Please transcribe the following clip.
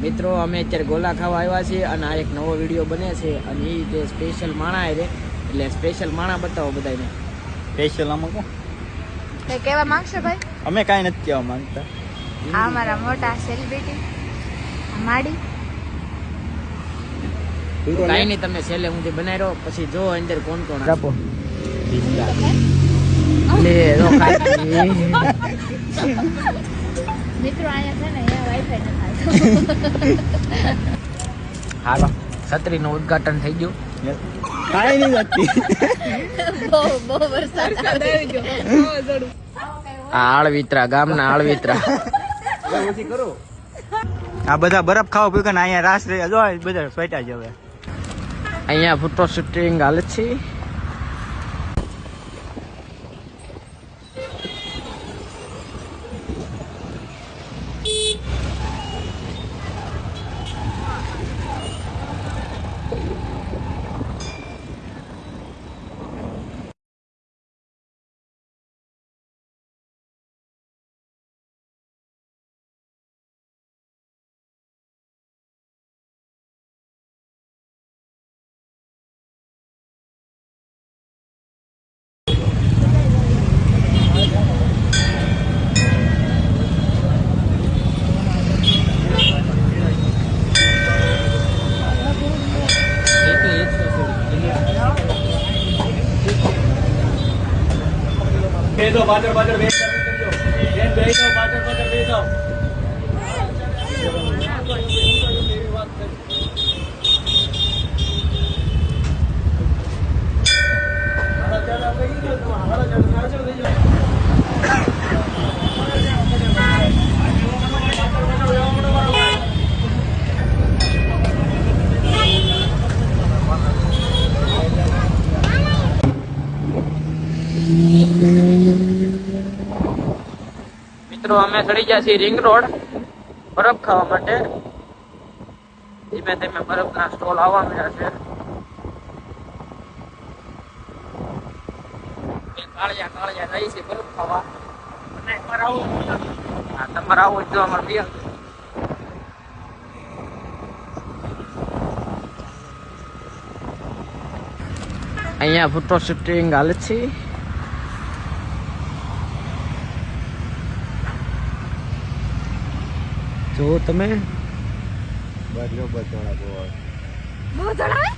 મિત્રો અમે અત્યારે ગોલા ખાવા આવ્યા છીએ અને આ એક નવો વિડીયો બને છે અને એ જે સ્પેશિયલ માણા છે એટલે સ્પેશિયલ માણા બતાવો બધાને. સ્પેશિયલ આમાં કો કઈ કહેવા માંગશો ભાઈ? અમે કાંઈ નથી કહેવા માંગતા. આ અમારા મોટા સેલિબ્રિટી માડી. કાંઈ નહીં, તમે છેલ્લે હું બનાવી રહ્યો પછી જો અંદર કોણ કોણ આપો લે રો મિત્રો અહીંયા છે ને અહીંયા વાઈફાઈ ન થાય. હાલો છત્રીનું ઉદ્ઘાટન થઈ ગયું. કાંઈ નહીં નથી. બહુ વરસાદ આવી ગયો. આ આળવિત્રા ગામના આળવિત્રા. આ બધા બરફ ખાવા પીવું ને અહીંયા રાસ રહે જો બધા સ્વેટા જ હવે. અહીંયા ફોટો શૂટિંગ હાલે છે. બેસો પાછળ પાછળ બેસો બેસો પાછળ પાછળ બેસો. મિત્રો અમે ચડી ગયા છીએ રિંગ રોડ બરફ ખાવા માટે. ધીમે ધીમે બરફના સ્ટોલ આવવા મળ્યા છે. કાળિયા કાળિયા જાય છે બરફ ખાવા. અને તમારે આવું જો અમારે બે અહીંયા ફોટો શૂટિંગ હાલે છે. જો તમે બહુ જણાવે